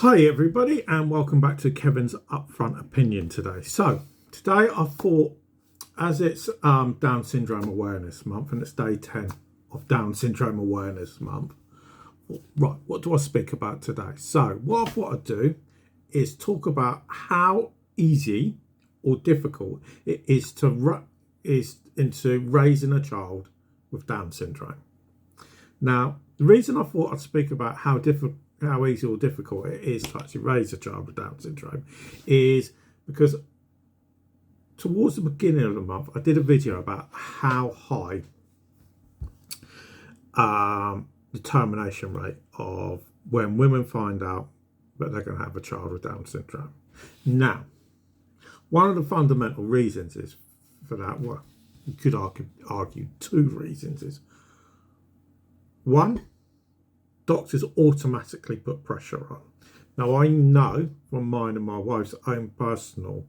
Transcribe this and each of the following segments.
Hi everybody and welcome back to Kevin's Upfront Opinion today. So today I thought, as it's Down Syndrome Awareness Month and it's day 10 of Down Syndrome Awareness Month, right, what do I speak about today? So what I thought I'd do is talk about how easy or difficult it is into raising a child with Down syndrome. Now, the reason I thought I'd speak about how easy or difficult it is to actually raise a child with Down syndrome is because towards the beginning of the month, I did a video about how high the termination rate of when women find out that they're going to have a child with Down syndrome. Now, one of the fundamental reasons is for that, well, you could argue two reasons is, one, doctors automatically put pressure on. Now, I know from mine and my wife's own personal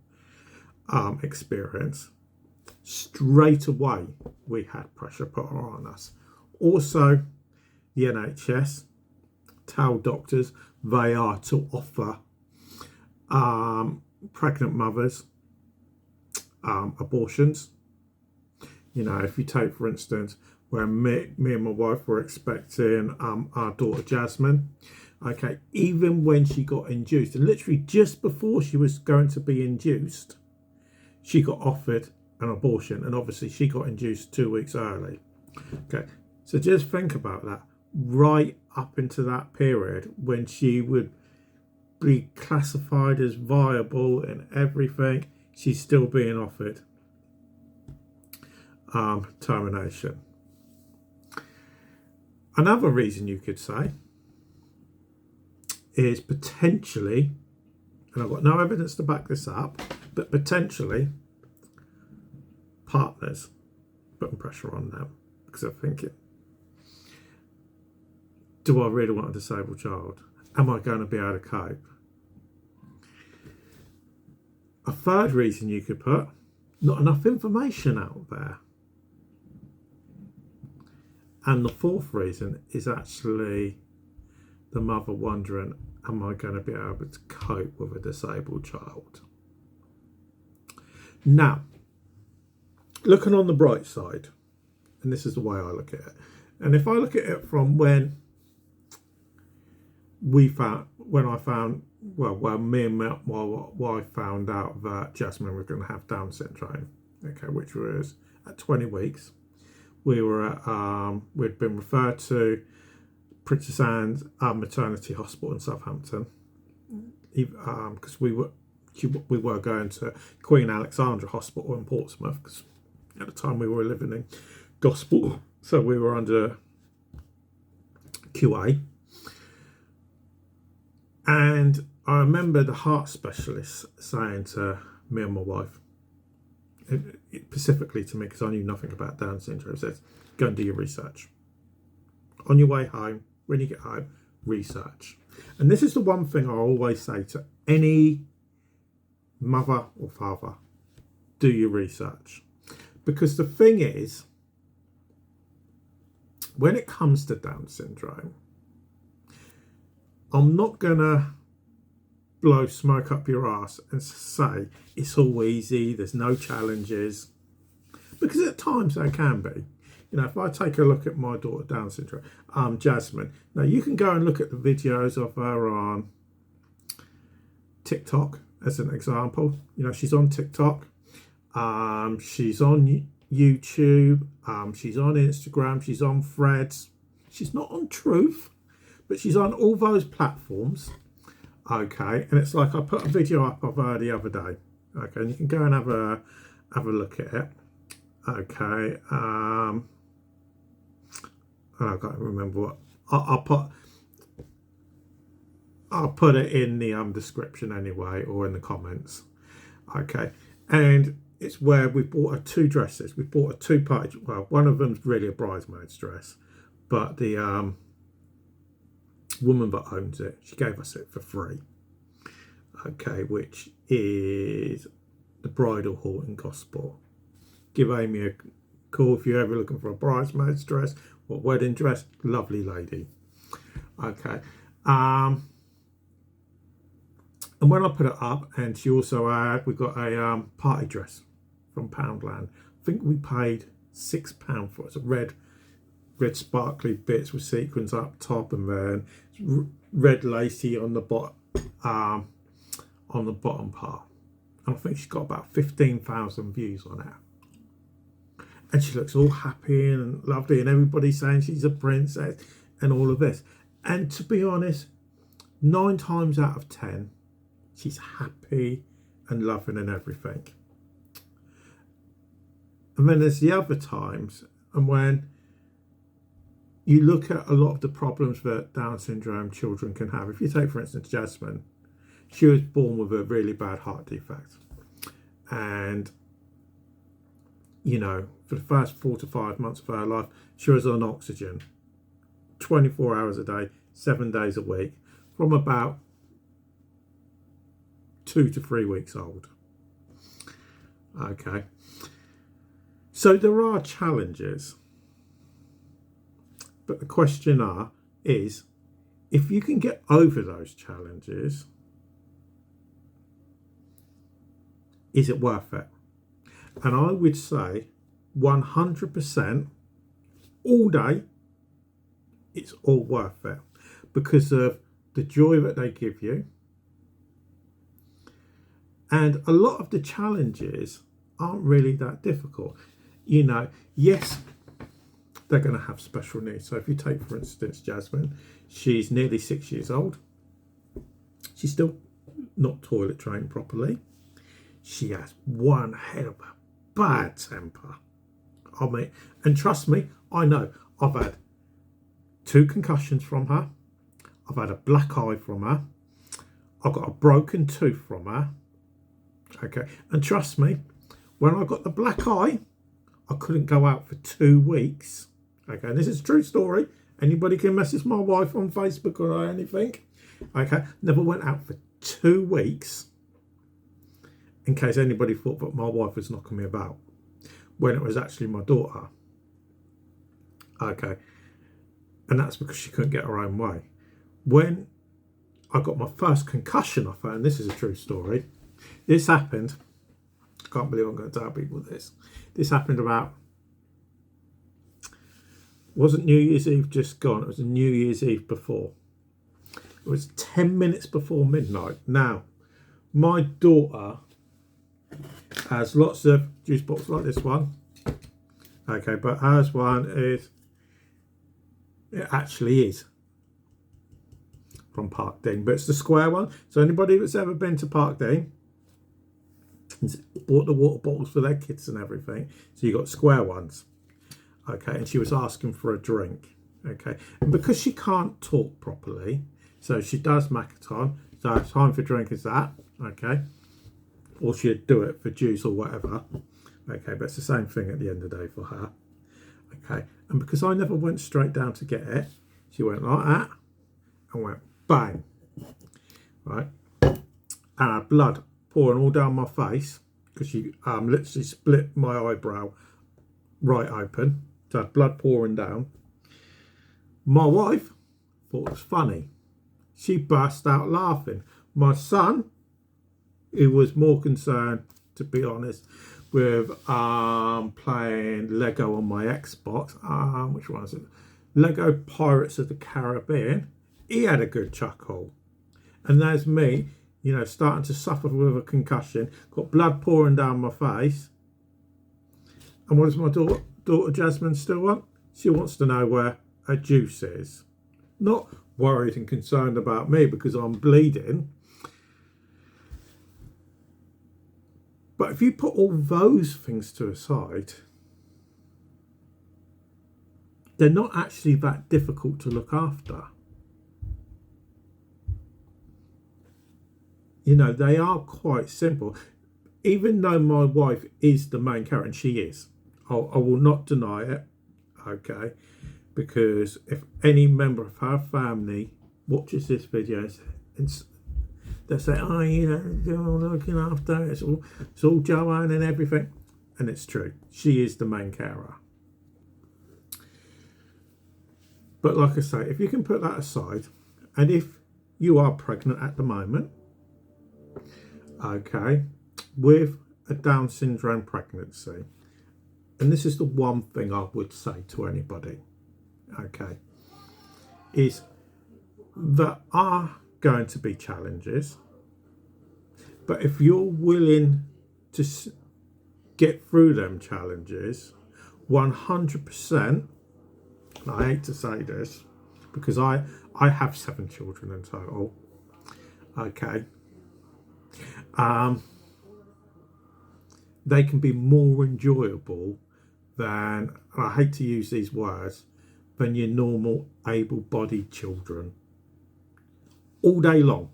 experience, straight away we had pressure put on us. Also, the NHS tell doctors they are to offer pregnant mothers abortions. You know, if you take, for instance, when me and my wife were expecting our daughter Jasmine, okay, even when she got induced, and literally just before she was going to be induced, she got offered an abortion, and obviously she got induced 2 weeks early. Okay, so just think about that. Right up into that period when she would be classified as viable and everything, she's still being offered termination. Another reason you could say is potentially, and I've got no evidence to back this up, but potentially partners putting pressure on them because they're thinking, do I really want a disabled child? Am I going to be able to cope? A third reason you could put, not enough information out there. And the fourth reason is actually the mother wondering, am I going to be able to cope with a disabled child? Now, looking on the bright side, and this is the way I look at it, and if I look at it from when me and my wife found out that Jasmine was going to have Down syndrome, okay, which was at 20 weeks. We were at, we'd been referred to Princess Anne's maternity hospital in Southampton, because we were going to Queen Alexandra Hospital in Portsmouth, because at the time we were living in Gosport, so we were under QA. And I remember the heart specialist saying to me and my wife, specifically to me because I knew nothing about Down syndrome, says, go and do your research. On your way home, when you get home, research. And this is the one thing I always say to any mother or father, do your research. Because the thing is, when it comes to Down syndrome, I'm not going to blow smoke up your ass and say it's all easy, there's no challenges, because at times there can be. You know, if I take a look at my daughter Down syndrome, Jasmine, now you can go and look at the videos of her on TikTok as an example. You know, she's on TikTok, she's on YouTube, she's on Instagram, she's on Threads, she's not on Truth, but she's on all those platforms. Okay, and it's like I put a video up of her the other day. Okay, and you can go and have a look at it. Okay, and I can't remember what I'll put it in the description anyway, or in the comments. Okay, and it's where we bought her two dresses. We bought a two-part. Well, one of them's really a bridesmaid's dress, but the woman that owns it, she gave us it for free, okay, which is the Bridal Hall in Gosport. Give Amy a call if you're ever looking for a bridesmaid's dress or wedding dress. Lovely lady. Okay, And when I put it up, and she also had, we got a party dress from Poundland. I think we paid £6 for it. It's a red sparkly bits with sequins up top, and then red lacy on the bottom part. And I think she's got about 15,000 views on it. And she looks all happy and lovely, and everybody's saying she's a princess and all of this. And to be honest, 9 times out of 10, she's happy and loving and everything. And then there's the other times, and when you look at a lot of the problems that Down syndrome children can have. If you take, for instance, Jasmine, she was born with a really bad heart defect. And, you know, for the first 4 to 5 months of her life, she was on oxygen 24 hours a day, 7 days a week, from about 2 to 3 weeks old. Okay. So there are challenges. But the question is, if you can get over those challenges, is it worth it? And I would say 100% all day, it's all worth it because of the joy that they give you. And a lot of the challenges aren't really that difficult. You know, yes, they're going to have special needs. So if you take, for instance, Jasmine, she's nearly 6 years old. She's still not toilet trained properly. She has one hell of a bad temper. I mean, and trust me, I know. I've had 2 concussions from her. I've had a black eye from her. I've got a broken tooth from her. Okay, and trust me, when I got the black eye, I couldn't go out for 2 weeks. Okay, and this is a true story. Anybody can message my wife on Facebook or anything. Okay, never went out for 2 weeks. In case anybody thought that my wife was knocking me about, when it was actually my daughter. Okay, and that's because she couldn't get her own way. When I got my first concussion off her, and this is a true story, this happened, I can't believe I'm going to tell people this. This happened about, wasn't New Year's Eve just gone, it was a New Year's Eve before. It was 10 minutes before midnight. Now, my daughter has lots of juice boxes like this one. Okay, but hers one is, it actually is from Park Dean, but it's the square one. So anybody that's ever been to Park Dean, bought the water bottles for their kids and everything. So you got square ones. Okay, and she was asking for a drink. Okay, and because she can't talk properly, so she does Macaton. So time for drink is that. Okay, or she'd do it for juice or whatever. Okay, but it's the same thing at the end of the day for her. Okay, and because I never went straight down to get it, she went like that and went bang. Right, and her blood pouring all down my face because she literally split my eyebrow right open. So I had blood pouring down. My wife thought it was funny. She burst out laughing. My son, who was more concerned, to be honest, with playing Lego on my Xbox, which one is it? Lego Pirates of the Caribbean. He had a good chuckle. And there's me, you know, starting to suffer with a concussion, got blood pouring down my face. And what does my daughter Jasmine still want? She wants to know where her juice is. Not worried and concerned about me because I'm bleeding. But if you put all those things to a side, they're not actually that difficult to look after. You know, they are quite simple. Even though my wife is the main character, and she is, I will not deny it, okay? Because if any member of her family watches this video and they say, oh, you know, you're looking after it, it's all Joanne and everything. And it's true. She is the main carer. But like I say, if you can put that aside, and if you are pregnant at the moment, okay, with a Down syndrome pregnancy, and this is the one thing I would say to anybody, okay, is there are going to be challenges, but if you're willing to get through them challenges 100%, I hate to say this because I have 7 children in total, okay, they can be more enjoyable than, and I hate to use these words, than your normal able-bodied children all day long,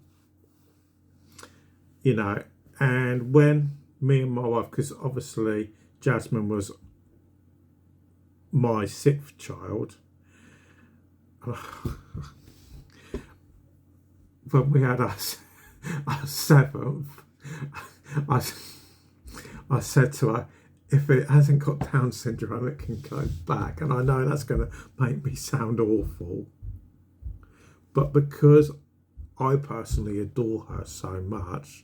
you know. And when me and my wife, because obviously Jasmine was my 6th child, when we had our 7th, I said to her, if it hasn't got Down syndrome, it can go back. And I know that's going to make me sound awful, but because I personally adore her so much,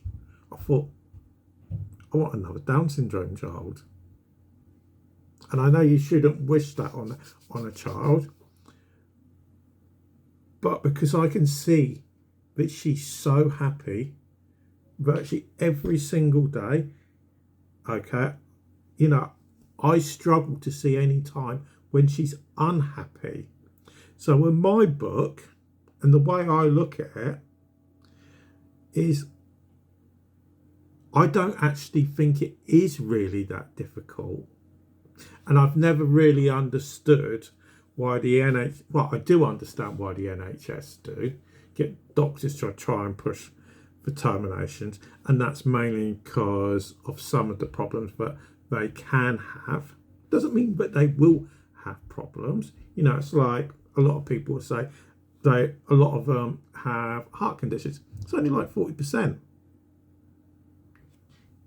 I thought, I want another Down syndrome child. And I know you shouldn't wish that on a child, but because I can see that she's so happy virtually every single day, okay, you know, I struggle to see any time when she's unhappy. So in my book, and the way I look at it, is I don't actually think it is really that difficult. And I've never really understood why the NHS, well, I do understand why the NHS do, get doctors to try and push for terminations. And that's mainly because of some of the problems that they can have. Doesn't mean that they will have problems. You know, it's like a lot of people say a lot of them have heart conditions. It's only like 40%.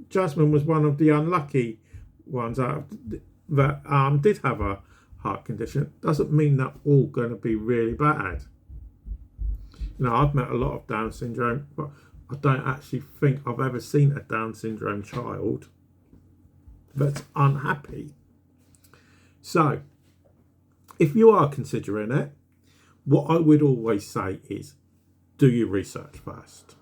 Jasmine was one of the unlucky ones that did have a heart condition. Doesn't mean they're all going to be really bad. You know, I've met a lot of Down syndrome, but I don't actually think I've ever seen a Down syndrome child that's unhappy. So, if you are considering it, what I would always say is, do your research first.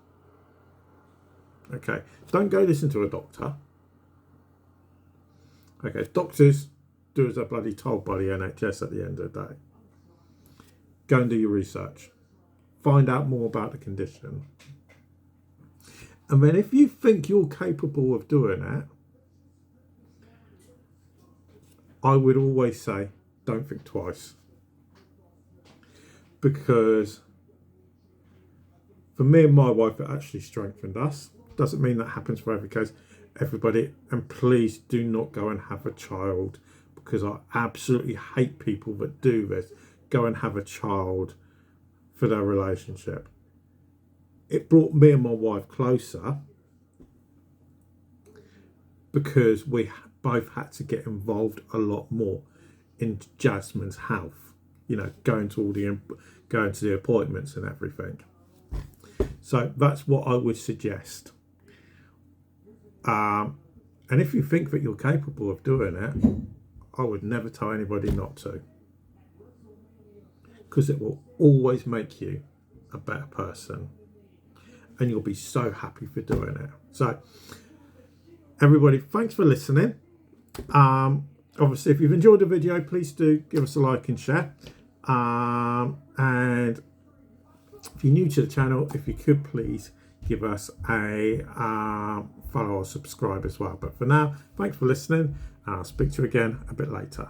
Okay, don't go listen to a doctor. Okay, doctors do as they're bloody told by the NHS at the end of the day. Go and do your research. Find out more about the condition. And then if you think you're capable of doing it, I would always say, don't think twice. Because for me and my wife, it actually strengthened us. Doesn't mean that happens for everybody. And please do not go and have a child, because I absolutely hate people that do this. Go and have a child for their relationship. It brought me and my wife closer because we both had to get involved a lot more in Jasmine's health. You know, going to the appointments and everything. So that's what I would suggest. And if you think that you're capable of doing it, I would never tell anybody not to, because it will always make you a better person, and you'll be so happy for doing it. So everybody, thanks for listening. Obviously, if you've enjoyed the video, please do give us a like and share. And if you're new to the channel, if you could please give us a follow or subscribe as well. But for now, thanks for listening, and I'll speak to you again a bit later.